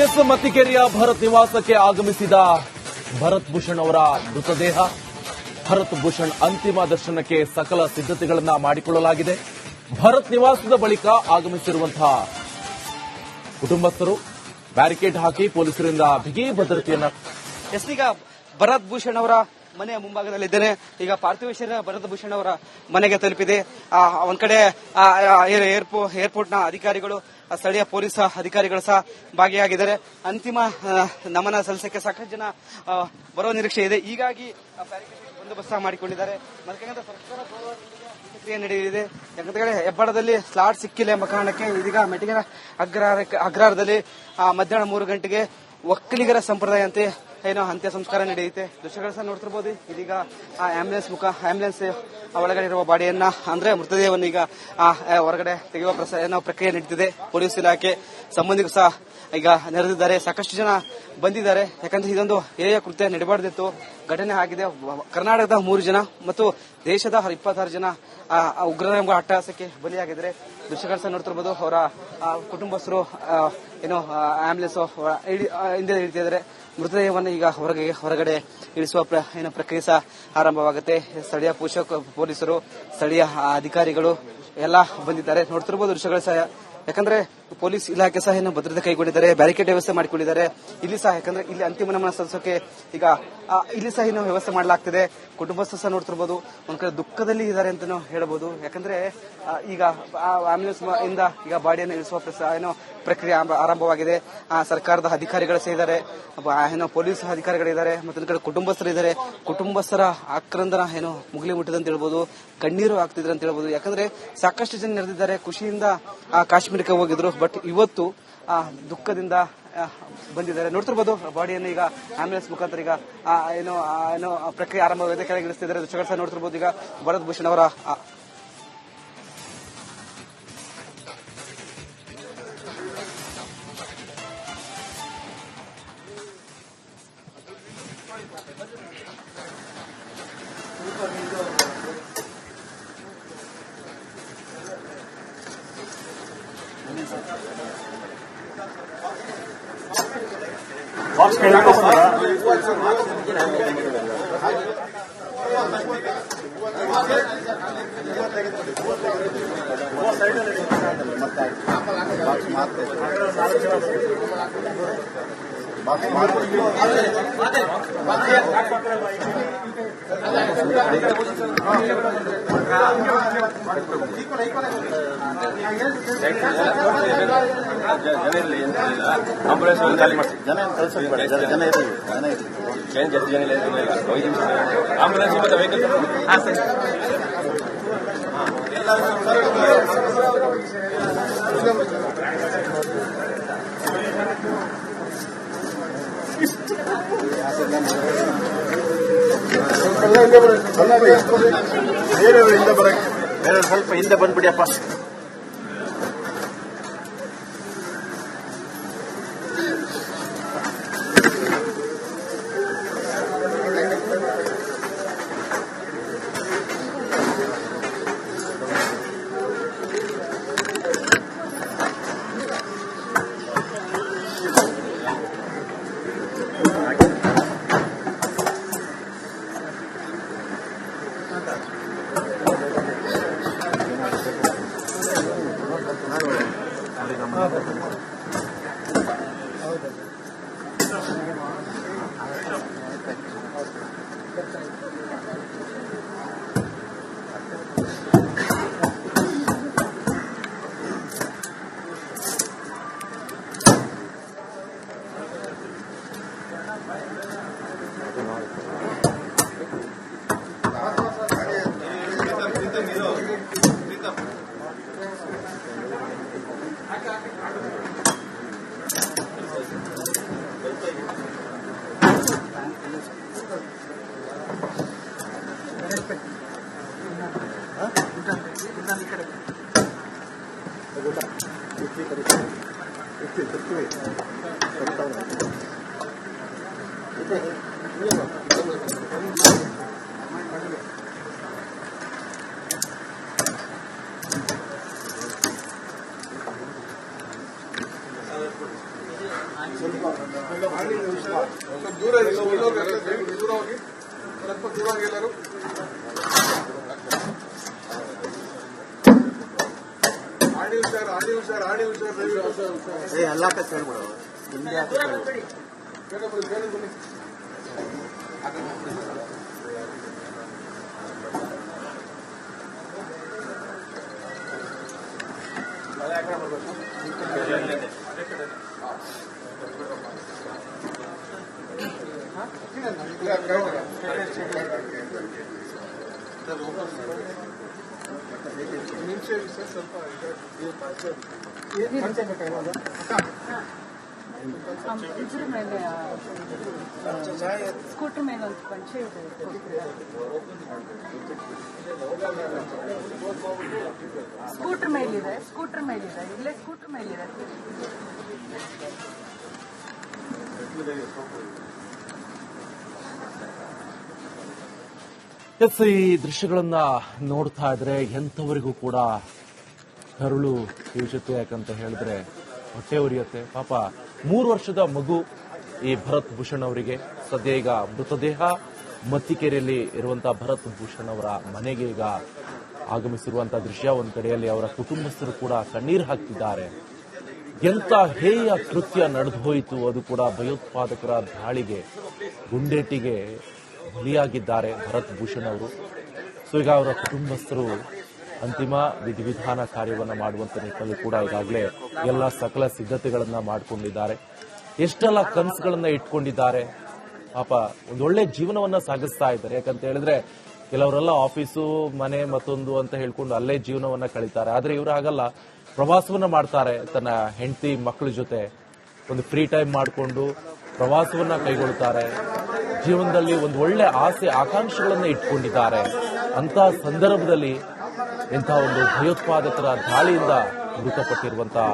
S ಮತ್ತಿಕೆರೆಯ Bharat ನಿವಾಸಕ್ಕೆ ಆಗಮಿಸಿದ ಭರತ್ ಭೂಷಣ್ ಅವರ ಮೃತದೇಹ. ಭರತ್ ಭೂಷಣ್ ಅಂತಿಮ ದರ್ಶನಕ್ಕೆ ಸಕಲ ಸಿದ್ಧತೆಗಳನ್ನ ಮಾಡಿಕೊಳ್ಳಲಾಗಿದೆ. ಭರತ್ ನಿವಾಸದ ಬಳಿಕ ಆಗಮಿಸಿರುವಂತಹ ಕುಟುಂಬಸ್ಥರು ಬ್ಯಾರಿಕೇಡ್ ಹಾಕಿ ಪೊಲೀಸರಿಂದ ಬಿಗಿ ಭದ್ರತೆಯನ್ನ. ಈಗ ಭರತ್ ಭೂಷಣ್ ಅವರ ಮನೆಯ ಮುಂಭಾಗದಲ್ಲಿದ್ದೇನೆ. ಈಗ ಪಾರ್ಥಿವ ಶರೀರ ಭರತ್ ಭೂಷಣ್ ಅವರ ಮನೆಗೆ ತಲುಪಿದೆ. ಒಂದ್ ಕಡೆ ಏರ್ಪೋರ್ಟ್ನ ಅಧಿಕಾರಿಗಳು, ಸ್ಥಳೀಯ ಪೊಲೀಸ್ ಅಧಿಕಾರಿಗಳು ಸಹ ಭಾಗಿಯಾಗಿದ್ದಾರೆ. ಅಂತಿಮ ನಮನ ಸಲ್ಲಿಸಕ್ಕೆ ಸಾಕಷ್ಟು ಜನ ಬರುವ ನಿರೀಕ್ಷೆ ಇದೆ. ಹೀಗಾಗಿ ಬಂದೋಬಸ್ತ್ ಮಾಡಿಕೊಂಡಿದ್ದಾರೆ. ಸರ್ಕಾರ ಪ್ರಕ್ರಿಯೆ ನಡೆಯಲಿದೆ. ಯಾಕಂದ್ರೆ ಹೆಬ್ಬಾಳದಲ್ಲಿ ಸ್ಲಾಟ್ ಸಿಕ್ಕಿಲ್ಲ ಎಂಬ ಕಾರಣಕ್ಕೆ ಇದೀಗ ಮೆಟ್ಟಿಗೆರ ಅಗ್ರಹಾರದಲ್ಲಿ ಮಧ್ಯಾಹ್ನ 3 ಗಂಟೆಗೆ ಒಕ್ಕಲಿಗರ ಸಂಪ್ರದಾಯಂತೆ ಏನೋ ಅಂತ್ಯ ಸಂಸ್ಕಾರ ನಡೆಯುತ್ತೆ. ದೃಶ್ಯಗಳು ಸಹ ನೋಡ್ತಿರ್ಬೋದು. ಇದೀಗ ಆಂಬ್ಯುಲೆನ್ಸ್ ಒಳಗಡೆ ಇರುವ ಬಾಡಿಯನ್ನ ಅಂದ್ರೆ ಮೃತದೇಹವನ್ನು ಈಗ ಹೊರಗಡೆ ತೆಗೆಯುವ ಪ್ರಕ್ರಿಯೆ ನಡೀತಿದೆ. ಪೊಲೀಸ್ ಇಲಾಖೆ ಸಂಬಂಧಿಕರು ಸಹ ಈಗ ನೆರೆದಿದ್ದಾರೆ. ಸಾಕಷ್ಟು ಜನ ಬಂದಿದ್ದಾರೆ. ಯಾಕಂದ್ರೆ ಇದೊಂದು ಹೇಯ ಕೃತ್ಯ ನಡೆಬಾರ್ದಿತ್ತು. ಘಟನೆ ಆಗಿದೆ. ಕರ್ನಾಟಕದ 3 ಜನ ಮತ್ತು ದೇಶದ 26 ಜನ ಉಗ್ರರ ಅಟ್ಟಹಾಸಕ್ಕೆ ಬಲಿಯಾಗಿದ್ದಾರೆ. ದೃಶ್ಯಗಳು ಸಹ ನೋಡ್ತಿರ್ಬೋದು. ಅವರ ಕುಟುಂಬಸ್ಥರು ಏನೋ ಆಂಬ್ಯುಲೆನ್ಸ್ ಹಿಂದೆ ಇಳಿತಿದ್ದಾರೆ. ಮೃತದೇಹವನ್ನು ಈಗ ಹೊರಗಡೆ ಇಳಿಸುವ ಪ್ರಕ್ರಿಯೆ ಸಹ ಆರಂಭವಾಗುತ್ತೆ. ಸ್ಥಳೀಯ ಪೊಲೀಸರು, ಸ್ಥಳೀಯ ಅಧಿಕಾರಿಗಳು ಎಲ್ಲ ಬಂದಿದ್ದಾರೆ. ನೋಡ್ತಿರ್ಬೋದು ದೃಶ್ಯಗಳು ಸಹ. ಯಾಕಂದ್ರೆ ಪೊಲೀಸ್ ಇಲಾಖೆ ಸಹ ಏನು ಭದ್ರತೆ ಕೈಗೊಂಡಿದ್ದಾರೆ, ಬ್ಯಾರಿಕೇಡ್ ವ್ಯವಸ್ಥೆ ಮಾಡಿಕೊಂಡಿದ್ದಾರೆ. ಇಲ್ಲಿ ಸಹ ಯಾಕಂದ್ರೆ ಇಲ್ಲಿ ಅಂತಿಮ ನಮನ ಸಲ್ಲಿಸೋಕೆ ಈಗ ಇಲ್ಲಿ ಸಹ ಏನು ವ್ಯವಸ್ಥೆ ಮಾಡಲಾಗ್ತಿದೆ. ಕುಟುಂಬಸ್ಥರು ಸಹ ನೋಡ್ತಿರ್ಬೋದು. ಒಂದ್ ಕಡೆ ದುಃಖದಲ್ಲಿ ಇದ್ದಾರೆ ಅಂತಾನು ಹೇಳಬಹುದು. ಯಾಕಂದ್ರೆ ಈಗ ಆಂಬ್ಯುಲೆನ್ಸ್ ಇಂದ ಈಗ ಬಾಡಿಯನ್ನು ಇಳಿಸುವ ಪ್ರಕ್ರಿಯೆ ಆರಂಭವಾಗಿದೆ. ಸರ್ಕಾರದ ಅಧಿಕಾರಿಗಳು ಸಹ ಇದ್ದಾರೆ, ಏನೋ ಪೊಲೀಸ್ ಅಧಿಕಾರಿಗಳಿದ್ದಾರೆ, ಮತ್ತೆ ಕಡೆ ಕುಟುಂಬಸ್ಥರು ಇದ್ದಾರೆ. ಕುಟುಂಬಸ್ಥರ ಆಕ್ರಂದನ ಏನೋ ಮುಗಿಲಿ ಮುಟ್ಟಿದೆ ಅಂತ ಹೇಳ್ಬೋದು. ಕಣ್ಣೀರು ಆಗ್ತಿದ್ರು ಅಂತ ಹೇಳ್ಬೋದು. ಯಾಕಂದ್ರೆ ಸಾಕಷ್ಟು ಜನ ನೆರೆದಿದ್ದಾರೆ. ಖುಷಿಯಿಂದ ಕಾಶ್ಮೀರಕ್ಕೆ ಹೋಗಿದ್ರು. ಬಟ್ ಇವತ್ತು ದುಃಖದಿಂದ ಬಂದಿದ್ದಾರೆ. ನೋಡ್ತಿರ್ಬೋದು ಬಾಡಿಯನ್ನು ಈಗ ಆಂಬ್ಯುಲೆನ್ಸ್ ಮುಖಾಂತರ ಈಗ ಏನೋ ಪ್ರಕ್ರಿಯೆ ಆರಂಭವಾಗಿದೆ. ಕೆಳಗೆ ಇಳಿಸ್ತಿದ್ದಾರೆ. ದೃಶ್ಯಗಳು ಸಹ ನೋಡ್ತಿರ್ಬೋದು. ಈಗ ಭರತ್ ಭೂಷಣ್ ಅವರ ಆಂಬುಲೆನ್ಸ್ ಖಾಲಿ ಮಾಡಿಸಿ. ಜನ ಏನು ಜಾಸ್ತಿ ಜನ ಇಲ್ಲ. 5 ನಿಮಿಷ ಆಂಬುಲೆನ್ಸ್ ಮತ್ತೆ ವೆಹಿಕಲ್. ಹಾಂ ಸರ್. ಬೇರೆ ಸ್ವಲ್ಪ ಹಿಂದೆ ಬಂದ್ಬಿಡಿಯಪ್ಪ. ದೂರ ಹೋಗಿ ಸ್ವಲ್ಪ ದೂರ ಹೋಗಿ ಎಲ್ಲರೂ. ಆಡಿ ಹುಷಾರ್ ಎಲ್ಲ ಸೇರ್ಬಿಡು ಹಿಂದೆ ಬನ್ನಿ. ಇದ್ರ ಮೇಲೆ ಸ್ಕೂಟರ್ ಮೇಲೆ ಒಂದು ಪಂಚೆ ಇದೆ. ಸ್ಕೂಟರ್ ಮೇಲಿದೆ ಇಲ್ಲೇ ಸ್ಕೂಟರ್ ಮೇಲಿದೆ. ಎಸ್, ಈ ದೃಶ್ಯಗಳನ್ನ ನೋಡ್ತಾ ಇದ್ರೆ ಎಂಥವರಿಗೂ ಕೂಡ ಕರುಳು ಕಿವುಚುತ್ತೆ. ಯಾಕಂತ ಹೇಳಿದ್ರೆ ಹೊಟ್ಟೆ ಉರಿಯುತ್ತೆ. ಪಾಪ 3 ವರ್ಷದ ಮಗು ಈ ಭರತ್ ಭೂಷಣ್ ಅವರಿಗೆ ಸದ್ಯ ಈಗ ಮೃತದೇಹ ಮತ್ತಿಕೆರೆಯಲ್ಲಿ ಇರುವಂತಹ ಭರತ್ ಭೂಷಣ್ ಅವರ ಮನೆಗೆ ಈಗ ಆಗಮಿಸಿರುವಂತಹ ದೃಶ್ಯ. ಒಂದ್ ಕಡೆಯಲ್ಲಿ ಅವರ ಕುಟುಂಬಸ್ಥರು ಕೂಡ ಕಣ್ಣೀರು ಹಾಕ್ತಿದ್ದಾರೆ. ಎಂತ ಹೇಯ ಕೃತ್ಯ ನಡೆದು ಹೋಯಿತು, ಅದು ಕೂಡ ಭಯೋತ್ಪಾದಕರ ದಾಳಿಗೆ, ಗುಂಡೇಟಿಗೆ ಬಲಿಯಾಗಿದ್ದಾರೆ ಭರತ್ ಭೂಷಣ್ ಅವರು. ಸೊ ಈಗ ಅವರ ಕುಟುಂಬಸ್ಥರು ಅಂತಿಮ ವಿಧಿವಿಧಾನ ಕಾರ್ಯವನ್ನು ಮಾಡುವಂತ ನಿಟ್ಟಿನಲ್ಲಿ ಕೂಡ ಈಗಾಗಲೇ ಎಲ್ಲ ಸಕಲ ಸಿದ್ಧತೆಗಳನ್ನ ಮಾಡಿಕೊಂಡಿದ್ದಾರೆ. ಎಷ್ಟೆಲ್ಲ ಕನಸುಗಳನ್ನ ಇಟ್ಕೊಂಡಿದ್ದಾರೆ. ಪಾಪ ಒಂದೊಳ್ಳೆ ಜೀವನವನ್ನ ಸಾಗಿಸ್ತಾ ಇದ್ದಾರೆ. ಯಾಕಂತ ಹೇಳಿದ್ರೆ ಕೆಲವರೆಲ್ಲ ಆಫೀಸು, ಮನೆ, ಮತ್ತೊಂದು ಅಂತ ಹೇಳ್ಕೊಂಡು ಅಲ್ಲೇ ಜೀವನವನ್ನ ಕಳೀತಾರೆ. ಆದ್ರೆ ಇವರು ಹಾಗಲ್ಲ, ಪ್ರವಾಸವನ್ನ ಮಾಡ್ತಾರೆ. ತನ್ನ ಹೆಂಡತಿ ಮಕ್ಕಳ ಜೊತೆ ಒಂದು ಫ್ರೀ ಟೈಮ್ ಮಾಡಿಕೊಂಡು ಪ್ರವಾಸವನ್ನ ಕೈಗೊಳ್ಳುತ್ತಾರೆ. ಜೀವನದಲ್ಲಿ ಒಂದು ಒಳ್ಳೆ ಆಸೆ ಆಕಾಂಕ್ಷೆಗಳನ್ನ ಇಟ್ಕೊಂಡಿದ್ದಾರೆ. ಅಂತ ಸಂದರ್ಭದಲ್ಲಿ ಇಂತಹ ಒಂದು ಭಯೋತ್ಪಾದಕರ ದಾಳಿಯಿಂದ ಮೃತಪಟ್ಟಿರುವಂತಹ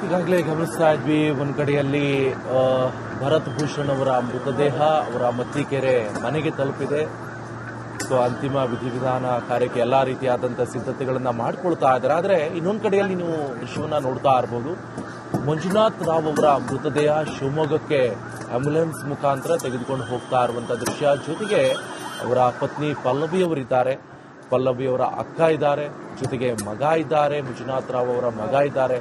ಈಗಾಗಲೇ ಗಮನಿಸ್ತಾ ಇದ್ವಿ. ಒಂದ್ ಕಡೆಯಲ್ಲಿ ಭರತ್ ಭೂಷಣ್ ಅವರ ಮೃತದೇಹ ಅವರ ಮತ್ತಿಕೆರೆ ಮನೆಗೆ ತಲುಪಿದೆ. ಸೊ ಅಂತಿಮ ವಿಧಿವಿಧಾನ ಕಾರ್ಯಕ್ಕೆ ಎಲ್ಲಾ ರೀತಿಯಾದಂತಹ ಸಿದ್ಧತೆಗಳನ್ನ ಮಾಡ್ಕೊಳ್ತಾ ಇದ್ದಾರೆ. ಆದ್ರೆ ಇನ್ನೊಂದ್ ಕಡೆಯಲ್ಲಿ ನೀವು ದೃಶ್ಯವನ್ನ ನೋಡ್ತಾ ಇರಬಹುದು. ಮಂಜುನಾಥ್ ರಾವ್ ಅವರ ಮೃತದೇಹ ಶಿವಮೊಗ್ಗಕ್ಕೆ ಆಂಬ್ಯುಲೆನ್ಸ್ ಮುಖಾಂತರ ತೆಗೆದುಕೊಂಡು ಹೋಗ್ತಾ ಇರುವಂತಹ ದೃಶ್ಯ. ಜೊತೆಗೆ ಅವರ ಪತ್ನಿ ಪಲ್ಲವಿ ಅವರಿದ್ದಾರೆ, ಪಲ್ಲವಿ ಅವರ ಅಕ್ಕ ಇದ್ದಾರೆ, ಜೊತೆಗೆ ಮಗ ಇದ್ದಾರೆ, ಮಂಜುನಾಥ್ ರಾವ್ ಅವರ ಮಗ ಇದ್ದಾರೆ,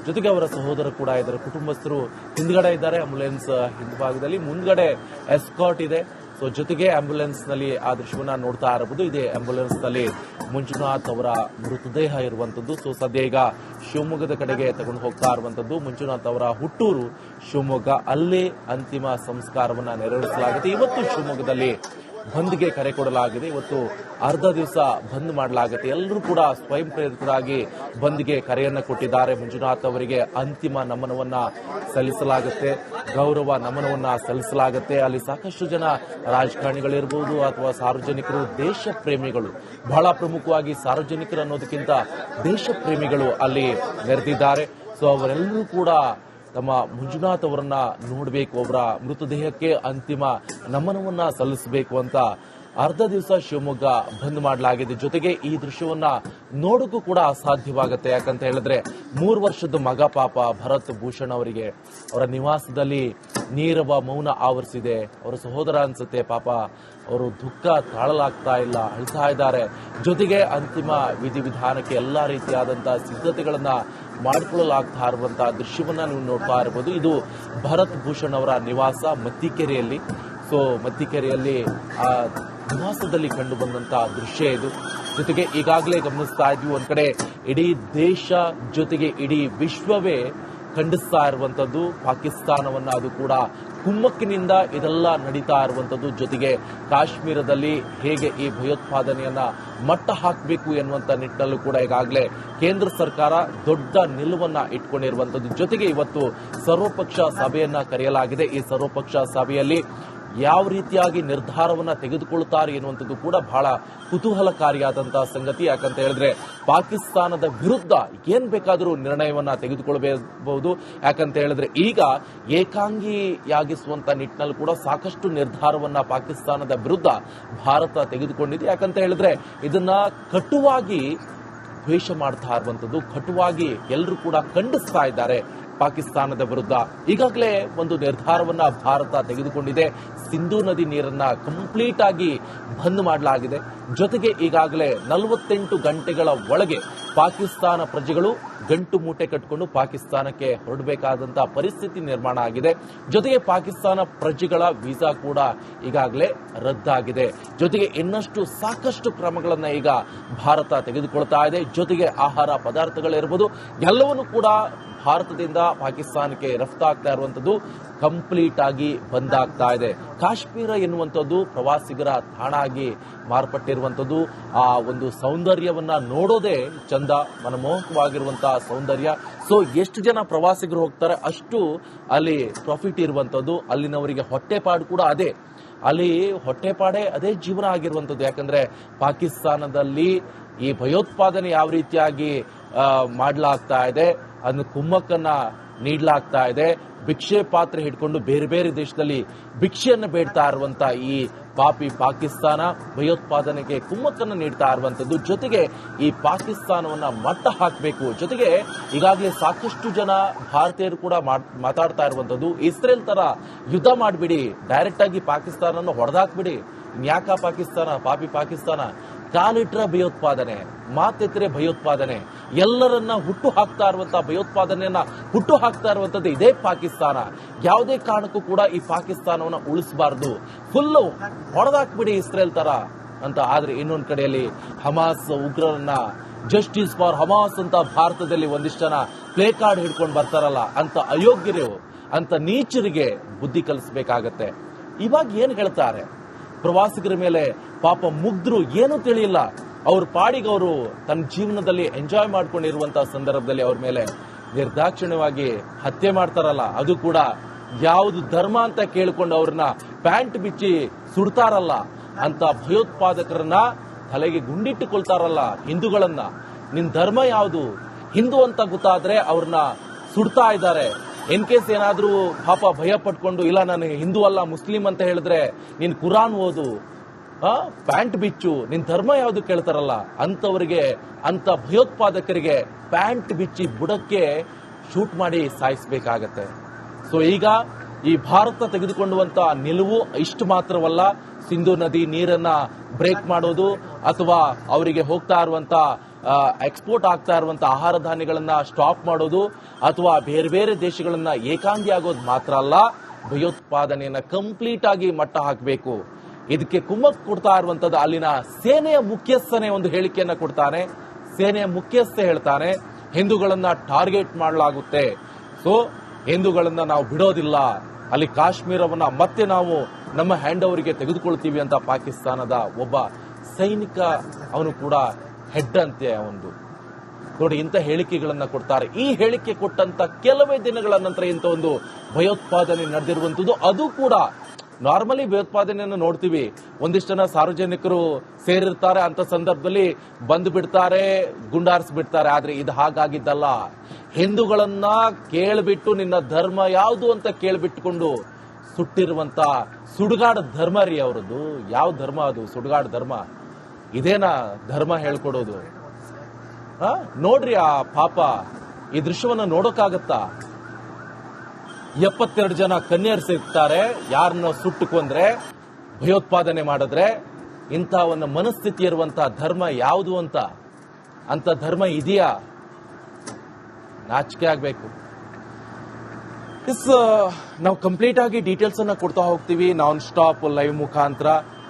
ಜೊತೆಗೆ ಅವರ ಸಹೋದರ ಕೂಡ ಇದ್ದಾರೆ. ಕುಟುಂಬಸ್ಥರು ಹಿಂದ್ಗಡೆ ಇದ್ದಾರೆ, ಆಂಬ್ಯುಲೆನ್ಸ್ ಹಿಂಭಾಗದಲ್ಲಿ, ಮುಂದ್ಗಡೆ ಎಸ್ಕಾಟ್ ಇದೆ. ಸೊ ಜೊತೆಗೆ ಆಂಬ್ಯುಲೆನ್ಸ್ ನಲ್ಲಿ ಆ ದೃಶ್ಯವನ್ನ ನೋಡ್ತಾ ಇರಬಹುದು. ಇದೇ ಆಂಬ್ಯುಲೆನ್ಸ್ ನಲ್ಲಿ ಮಂಜುನಾಥ್ ಅವರ ಮೃತದೇಹ ಇರುವಂತದ್ದು. ಸೊ ಸದ್ಯ ಈಗ ಶಿವಮೊಗ್ಗದ ಕಡೆಗೆ ತಗೊಂಡು ಹೋಗ್ತಾ ಇರುವಂತದ್ದು. ಮಂಜುನಾಥ್ ಅವರ ಹುಟ್ಟೂರು ಶಿವಮೊಗ್ಗ, ಅಲ್ಲೇ ಅಂತಿಮ ಸಂಸ್ಕಾರವನ್ನ ನೆರವೇರಿಸಲಾಗಿದೆ. ಇವತ್ತು ಶಿವಮೊಗ್ಗದಲ್ಲಿ ಬಂದ್ಗೆ ಕರೆ ಕೊಡಲಾಗಿದೆ. ಇವತ್ತು ಅರ್ಧ ದಿವಸ ಬಂದ್ ಮಾಡಲಾಗುತ್ತೆ. ಎಲ್ಲರೂ ಕೂಡ ಸ್ವಯಂ ಪ್ರೇರಿತರಾಗಿ ಬಂದ್ಗೆ ಕರೆಯನ್ನ ಕೊಟ್ಟಿದ್ದಾರೆ. ಮಂಜುನಾಥ್ ಅವರಿಗೆ ಅಂತಿಮ ನಮನವನ್ನ ಸಲ್ಲಿಸಲಾಗುತ್ತೆ, ಗೌರವ ನಮನವನ್ನ ಸಲ್ಲಿಸಲಾಗುತ್ತೆ. ಅಲ್ಲಿ ಸಾಕಷ್ಟು ಜನ ರಾಜಕಾರಣಿಗಳಿರ್ಬೋದು ಅಥವಾ ಸಾರ್ವಜನಿಕರು, ದೇಶ ಪ್ರೇಮಿಗಳು, ಬಹಳ ಪ್ರಮುಖವಾಗಿ ಸಾರ್ವಜನಿಕರು ಅನ್ನೋದಕ್ಕಿಂತ ದೇಶ ಪ್ರೇಮಿಗಳು ಅಲ್ಲಿ ನೆರೆದಿದ್ದಾರೆ. ಸೊ ಅವರೆಲ್ಲರೂ ಕೂಡ ತಮ್ಮ ಮಂಜುನಾಥ್ ಅವರನ್ನ ನೋಡಬೇಕು, ಅವರ ಮೃತದೇಹಕ್ಕೆ ಅಂತಿಮ ನಮನವನ್ನ ಸಲ್ಲಿಸಬೇಕು ಅಂತ ಅರ್ಧ ದಿವಸ ಶಿವಮೊಗ್ಗ ಬಂದ್ ಮಾಡಲಾಗಿದೆ. ಜೊತೆಗೆ ಈ ದೃಶ್ಯವನ್ನ ನೋಡೋಕ್ಕೂ ಕೂಡ ಅಸಾಧ್ಯವಾಗುತ್ತೆ. ಯಾಕಂತ ಹೇಳಿದ್ರೆ 3 ವರ್ಷದ ಮಗ ಪಾಪ ಭರತ್ ಭೂಷಣ್ ಅವರಿಗೆ ಅವರ ನಿವಾಸದಲ್ಲಿ ನೀರವ ಮೌನ ಆವರಿಸಿದೆ. ಅವರ ಸಹೋದರ ಅನ್ಸುತ್ತೆ ಪಾಪ, ಅವರು ದುಃಖ ತಾಳಲಾಗ್ತಾ ಇಲ್ಲ, ಅಳ್ತಾ ಇದ್ದಾರೆ. ಜೊತೆಗೆ ಅಂತಿಮ ವಿಧಿವಿಧಾನಕ್ಕೆ ಎಲ್ಲಾ ರೀತಿಯಾದಂತಹ ಸಿದ್ಧತೆಗಳನ್ನ ಮಾಡಿಕೊಳ್ಳಲಾಗ್ತಾ ಇರುವಂತಹ ದೃಶ್ಯವನ್ನ ನೀವು ನೋಡ್ತಾ ಇರಬಹುದು. ಇದು ಭರತ್ ಭೂಷಣ್ ಅವರ ನಿವಾಸ ಮತ್ತಿಕೆರೆಯಲ್ಲಿ. ಸೊ ಮತ್ತಿಕೆರೆಯಲ್ಲಿ ಆ ನಿವಾಸದಲ್ಲಿ ಕಂಡು ಬಂದಂತಹ ದೃಶ್ಯ ಇದು. ಜೊತೆಗೆ ಈಗಾಗಲೇ ಗಮನಿಸ್ತಾ ಇದ್ವಿ, ಒಂದ್ ಕಡೆ ಇಡೀ ದೇಶ ಜೊತೆಗೆ ಇಡೀ ವಿಶ್ವವೇ ಖಂಡಿಸ್ತಾ ಇರುವಂತದ್ದು ಪಾಕಿಸ್ತಾನವನ್ನ, ಅದು ಕೂಡ ಕುಮ್ಮಕ್ಕಿನಿಂದ ಇದೆಲ್ಲ ನಡೀತಾ ಇರುವಂತದ್ದು. ಜೊತೆಗೆ ಕಾಶ್ಮೀರದಲ್ಲಿ ಹೇಗೆ ಈ ಭಯೋತ್ಪಾದನೆಯನ್ನ ಮಟ್ಟ ಹಾಕಬೇಕು ಎನ್ನುವಂತ ನಿಟ್ಟಿನಲ್ಲೂ ಕೂಡ ಈಗಾಗಲೇ ಕೇಂದ್ರ ಸರ್ಕಾರ ದೊಡ್ಡ ನಿಲುವನ್ನ ಇಟ್ಕೊಂಡಿರುವಂತದ್ದು. ಜೊತೆಗೆ ಇವತ್ತು ಸರ್ವಪಕ್ಷ ಸಭೆಯನ್ನ ಕರೆಯಲಾಗಿದೆ. ಈ ಸರ್ವಪಕ್ಷ ಸಭೆಯಲ್ಲಿ ಯಾವ ರೀತಿಯಾಗಿ ನಿರ್ಧಾರವನ್ನ ತೆಗೆದುಕೊಳ್ಳುತ್ತಾರೆ ಎನ್ನುವಂಥದ್ದು ಕೂಡ ಬಹಳ ಕುತೂಹಲಕಾರಿಯಾದಂತಹ ಸಂಗತಿ. ಯಾಕಂತ ಹೇಳಿದ್ರೆ ಪಾಕಿಸ್ತಾನದ ವಿರುದ್ಧ ಏನ್ ಬೇಕಾದರೂ ನಿರ್ಣಯವನ್ನ ತೆಗೆದುಕೊಳ್ಳಬಹುದು. ಯಾಕಂತ ಹೇಳಿದ್ರೆ ಈಗ ಏಕಾಂಗಿಯಾಗಿಸುವಂತ ನಿಟ್ಟಿನಲ್ಲಿ ಕೂಡ ಸಾಕಷ್ಟು ನಿರ್ಧಾರವನ್ನ ಪಾಕಿಸ್ತಾನದ ವಿರುದ್ಧ ಭಾರತ ತೆಗೆದುಕೊಂಡಿದೆ. ಯಾಕಂತ ಹೇಳಿದ್ರೆ ಇದನ್ನ ಕಟುವಾಗಿ ದ್ವೇಷ ಮಾಡ್ತಾ ಇರುವಂತದ್ದು, ಕಟುವಾಗಿ ಎಲ್ಲರೂ ಕೂಡ ಖಂಡಿಸ್ತಾ ಇದ್ದಾರೆ ಪಾಕಿಸ್ತಾನದ ವಿರುದ್ಧ. ಈಗಾಗಲೇ ಒಂದು ನಿರ್ಧಾರವನ್ನ ಭಾರತ ತೆಗೆದುಕೊಂಡಿದೆ. ಸಿಂಧೂ ನದಿ ನೀರನ್ನ ಕಂಪ್ಲೀಟ್ ಆಗಿ ಬಂದ್ ಮಾಡಲಾಗಿದೆ. ಜೊತೆಗೆ ಈಗಾಗಲೇ 48 ಗಂಟೆಗಳ ಒಳಗೆ ಪಾಕಿಸ್ತಾನ ಪ್ರಜೆಗಳು ಗಂಟು ಮೂಟೆ ಕಟ್ಟಿಕೊಂಡು ಪಾಕಿಸ್ತಾನಕ್ಕೆ ಹೊರಡಬೇಕಾದಂತಹ ಪರಿಸ್ಥಿತಿ ನಿರ್ಮಾಣ ಆಗಿದೆ. ಜೊತೆಗೆ ಪಾಕಿಸ್ತಾನ ಪ್ರಜೆಗಳ ವೀಸಾ ಕೂಡ ಈಗಾಗಲೇ ರದ್ದಾಗಿದೆ. ಜೊತೆಗೆ ಇನ್ನಷ್ಟು ಸಾಕಷ್ಟು ಕ್ರಮಗಳನ್ನ ಈಗ ಭಾರತ ತೆಗೆದುಕೊಳ್ತಾ ಇದೆ. ಜೊತೆಗೆ ಆಹಾರ ಪದಾರ್ಥಗಳಿರ್ಬೋದು ಎಲ್ಲವನ್ನೂ ಕೂಡ ಭಾರತದಿಂದ ಪಾಕಿಸ್ತಾನಕ್ಕೆ ರಫ್ತಾಗ್ತಾ ಇರುವಂತದ್ದು ಕಂಪ್ಲೀಟ್ ಆಗಿ ಬಂದ್ ಆಗ್ತಾ ಇದೆ. ಕಾಶ್ಮೀರ ಎನ್ನುವಂಥದ್ದು ಪ್ರವಾಸಿಗರ ತಾಣ ಆಗಿ ಮಾರ್ಪಟ್ಟಿರುವಂಥದ್ದು. ಆ ಒಂದು ಸೌಂದರ್ಯವನ್ನ ನೋಡೋದೇ ಚಂದ, ಮನಮೋಹಕವಾಗಿರುವಂತಹ ಸೌಂದರ್ಯ. ಸೊ ಎಷ್ಟು ಜನ ಪ್ರವಾಸಿಗರು ಹೋಗ್ತಾರೆ ಅಷ್ಟು ಅಲ್ಲಿ ಪ್ರಾಫಿಟ್ ಇರುವಂತದ್ದು. ಅಲ್ಲಿನವರಿಗೆ ಹೊಟ್ಟೆಪಾಡು ಕೂಡ ಅದೇ, ಅಲ್ಲಿ ಹೊಟ್ಟೆಪಾಡೆ ಅದೇ ಜೀವನ ಆಗಿರುವಂತದ್ದು. ಯಾಕಂದ್ರೆ ಪಾಕಿಸ್ತಾನದಲ್ಲಿ ಈ ಭಯೋತ್ಪಾದನೆ ಯಾವ ರೀತಿಯಾಗಿ ಮಾಡಲಾಗ್ತಾ ಇದೆ, ಅದನ್ನು ಕುಮ್ಮಕ್ಕನ್ನ ನೀಡಲಾಗ್ತಾ ಇದೆ. ಭಿಕ್ಷೆ ಪಾತ್ರೆ ಹಿಡ್ಕೊಂಡು ಬೇರೆ ಬೇರೆ ದೇಶದಲ್ಲಿ ಭಿಕ್ಷೆಯನ್ನು ಬೇಡ್ತಾ ಇರುವಂತ ಈ ಪಾಪಿ ಪಾಕಿಸ್ತಾನ ಭಯೋತ್ಪಾದನೆಗೆ ಕುಮ್ಮಕ್ಕನ್ನು ನೀಡ್ತಾ ಇರುವಂತದ್ದು. ಜೊತೆಗೆ ಈ ಪಾಕಿಸ್ತಾನವನ್ನ ಮಟ್ಟ ಹಾಕಬೇಕು. ಜೊತೆಗೆ ಈಗಾಗಲೇ ಸಾಕಷ್ಟು ಜನ ಭಾರತೀಯರು ಕೂಡ ಮಾತಾಡ್ತಾ ಇರುವಂತದ್ದು, ಇಸ್ರೇಲ್ ತರ ಯುದ್ಧ ಮಾಡಿಬಿಡಿ, ಡೈರೆಕ್ಟ್ ಆಗಿ ಪಾಕಿಸ್ತಾನ ಹೊಡೆದಾಕ್ಬಿಡಿ. ಯಾಕ ಪಾಕಿಸ್ತಾನ, ಪಾಪಿ ಪಾಕಿಸ್ತಾನ, ಕಾಲಿಟ್ರ ಭಯೋತ್ಪಾದನೆ, ಮಾತೆತ್ತರೆ ಭಯೋತ್ಪಾದನೆ, ಎಲ್ಲರನ್ನ ಹುಟ್ಟು ಹಾಕ್ತಾ ಇರುವಂತಹ ಭಯೋತ್ಪಾದನೆಯನ್ನ ಹುಟ್ಟು ಹಾಕ್ತಾ ಇರುವಂತದ್ದು ಇದೇ ಪಾಕಿಸ್ತಾನ. ಯಾವುದೇ ಕಾರಣಕ್ಕೂ ಕೂಡ ಈ ಪಾಕಿಸ್ತಾನವನ್ನ ಉಳಿಸಬಾರದು, ಫುಲ್ಲು ಹೊಡೆದಾಕ್ಬಿಡಿ ಇಸ್ರೇಲ್ ತರ ಅಂತ. ಆದ್ರೆ ಇನ್ನೊಂದು ಕಡೆಯಲ್ಲಿ ಹಮಾಸ್ ಉಗ್ರರನ್ನ ಜಸ್ಟಿಸ್ ಫಾರ್ ಹಮಾಸ್ ಅಂತ ಭಾರತದಲ್ಲಿ ಒಂದಿಷ್ಟು ಜನ ಪ್ಲೇ ಕಾರ್ಡ್ ಹಿಡ್ಕೊಂಡು ಬರ್ತಾರಲ್ಲ, ಅಂತ ಅಯೋಗ್ಯರು, ಅಂತ ನೀಚರಿಗೆ ಬುದ್ಧಿ ಕಲಿಸಬೇಕಾಗತ್ತೆ. ಇವಾಗ ಏನ್ ಹೇಳ್ತಾರೆ, ಪ್ರವಾಸಿಗರ ಮೇಲೆ ಪಾಪ ಮುಗ್ಧರು ಏನೂ ತಿಳಿಯಿಲ್ಲ, ಅವ್ರ ಪಾಡಿಗೆ ಅವರು ತನ್ನ ಜೀವನದಲ್ಲಿ ಎಂಜಾಯ್ ಮಾಡ್ಕೊಂಡಿರುವಂತಹ ಸಂದರ್ಭದಲ್ಲಿ ಅವ್ರ ಮೇಲೆ ನಿರ್ದಾಕ್ಷಿಣ್ಯವಾಗಿ ಹತ್ಯೆ ಮಾಡ್ತಾರಲ್ಲ, ಅದು ಕೂಡ ಯಾವುದು ಧರ್ಮ ಅಂತ ಕೇಳಿಕೊಂಡು ಅವ್ರನ್ನ ಪ್ಯಾಂಟ್ ಬಿಚ್ಚಿ ಸುಡ್ತಾರಲ್ಲ, ಅಂತ ಭಯೋತ್ಪಾದಕರನ್ನ ತಲೆಗೆ ಗುಂಡಿಟ್ಟುಕೊಳ್ತಾರಲ್ಲ ಹಿಂದೂಗಳನ್ನ. ನಿನ್ ಧರ್ಮ ಯಾವುದು, ಹಿಂದೂ ಅಂತ ಗೊತ್ತಾದ್ರೆ ಅವ್ರನ್ನ ಸುಡ್ತಾ ಇದ್ದಾರೆ. ಇನ್ ಕೇಸ್ ಏನಾದ್ರೂ ಪಾಪ ಭಯ ಪಟ್ಕೊಂಡು ಇಲ್ಲ ನಾನು ಹಿಂದೂ ಅಲ್ಲ ಮುಸ್ಲಿಂ ಅಂತ ಹೇಳಿದ್ರೆ ನೀನ್ ಕುರಾನ್ ಓದು, ಪ್ಯಾಂಟ್ ಬಿಚ್ಚು, ನಿನ್ ಧರ್ಮ ಯಾವುದು ಕೇಳ್ತಾರಲ್ಲ, ಅಂತವರಿಗೆ, ಅಂತ ಭಯೋತ್ಪಾದಕರಿಗೆ ಪ್ಯಾಂಟ್ ಬಿಚ್ಚಿ ಬುಡಕ್ಕೆ ಶೂಟ್ ಮಾಡಿ ಸಾಯಿಸಬೇಕಾಗತ್ತೆ. ಸೊ ಈಗ ಈ ಭಾರತ ತೆಗೆದುಕೊಳ್ಳುವಂತ ನಿಲುವು ಇಷ್ಟು ಮಾತ್ರವಲ್ಲ, ಸಿಂಧೂ ನದಿ ನೀರನ್ನ ಬ್ರೇಕ್ ಮಾಡೋದು ಅಥವಾ ಅವರಿಗೆ ಹೋಗ್ತಾ ಇರುವಂತ ಎಕ್ಸ್ಪೋರ್ಟ್ ಆಗ್ತಾ ಇರುವಂತಹ ಆಹಾರ ಧಾನ್ಯಗಳನ್ನ ಸ್ಟಾಪ್ ಮಾಡೋದು ಅಥವಾ ಬೇರೆ ಬೇರೆ ದೇಶಗಳನ್ನ ಏಕಾಂಗಿ ಆಗೋದು ಮಾತ್ರ ಅಲ್ಲ, ಭಯೋತ್ಪಾದನೆಯನ್ನ ಕಂಪ್ಲೀಟ್ ಆಗಿ ಮಟ್ಟ ಹಾಕಬೇಕು. ಇದಕ್ಕೆ ಕುಮ್ಮಕ್ ಕೊಡ್ತಾ ಇರುವಂತದ್ದು ಅಲ್ಲಿನ ಸೇನೆಯ ಮುಖ್ಯಸ್ಥನೇ ಒಂದು ಹೇಳಿಕೆಯನ್ನ ಕೊಡ್ತಾನೆ. ಸೇನೆಯ ಮುಖ್ಯಸ್ಥ ಹೇಳ್ತಾನೆ, ಹಿಂದೂಗಳನ್ನ ಟಾರ್ಗೆಟ್ ಮಾಡಲಾಗುತ್ತೆ, ಸೊ ಹಿಂದೂಗಳನ್ನ ನಾವು ಬಿಡೋದಿಲ್ಲ, ಅಲ್ಲಿ ಕಾಶ್ಮೀರವನ್ನ ಮತ್ತೆ ನಾವು ನಮ್ಮ ಹ್ಯಾಂಡ್ ಓವರ್ಗೆ ತೆಗೆದುಕೊಳ್ತೀವಿ ಅಂತ ಪಾಕಿಸ್ತಾನದ ಒಬ್ಬ ಸೈನಿಕ, ಅವನು ಕೂಡ ಹೆಡ್ ಅಂತೆ ಅವನು. ನೋಡಿ, ಇಂಥ ಹೇಳಿಕೆಗಳನ್ನ ಕೊಡ್ತಾರೆ. ಈ ಹೇಳಿಕೆ ಕೊಟ್ಟಂತ ಕೆಲವೇ ದಿನಗಳ ನಂತರ ಇಂಥ ಒಂದು ಭಯೋತ್ಪಾದನೆ ನಡೆದಿರುವಂತದ್ದು. ಅದು ಕೂಡ ನಾರ್ಮಲಿ ಭಯೋತ್ಪಾದನೆಯನ್ನು ನೋಡ್ತೀವಿ, ಒಂದಿಷ್ಟು ಜನ ಸಾರ್ವಜನಿಕರು ಸೇರಿರ್ತಾರೆ, ಅಂತ ಸಂದರ್ಭದಲ್ಲಿ ಬಂದು ಬಿಡ್ತಾರೆ, ಗುಂಡಾರಿಸ್ಬಿಡ್ತಾರೆ. ಆದ್ರೆ ಇದು ಹಾಗಾಗಿದ್ದಲ್ಲ. ಹಿಂದೂಗಳನ್ನ ಕೇಳ್ಬಿಟ್ಟು ನಿನ್ನ ಧರ್ಮ ಯಾವುದು ಅಂತ ಕೇಳ್ಬಿಟ್ಟುಕೊಂಡು ಸುಟ್ಟಿರುವಂತ ಸುಡುಗಾಡ ಧರ್ಮ ರೀ ಅವರದ್ದು. ಯಾವ ಧರ್ಮ ಅದು? ಸುಡುಗಾಡ ಧರ್ಮ. ಇದೇನಾ ಧರ್ಮ ಹೇಳ್ಕೊಡೋದು? ನೋಡ್ರಿ ಆ ಪಾಪ, ಈ ದೃಶ್ಯವನ್ನ ನೋಡೋಕ್ಕಾಗತ್ತಾ? 72 ಜನ ಕನ್ಯರು ಸಿಗ್ತಾರೆ ಯಾರನ್ನ ಸುಟ್ಟುಕೊಂಡ್ರೆ, ಭಯೋತ್ಪಾದನೆ ಮಾಡಿದ್ರೆ. ಇಂಥ ಒಂದು ಮನಸ್ಥಿತಿ ಇರುವಂತಹ ಧರ್ಮ ಯಾವುದು ಅಂತ ಧರ್ಮ ಇದೆಯಾ? ನಾಚಿಕೆ ಆಗ್ಬೇಕು. ನಾವು ಕಂಪ್ಲೀಟ್ ಆಗಿ ಡೀಟೇಲ್ಸ್ ಅನ್ನ ಕೊಡ್ತಾ ಹೋಗ್ತೀವಿ ನಾನ್ ಸ್ಟಾಪ್ ಲೈವ್ ಮುಖಾಂತರ.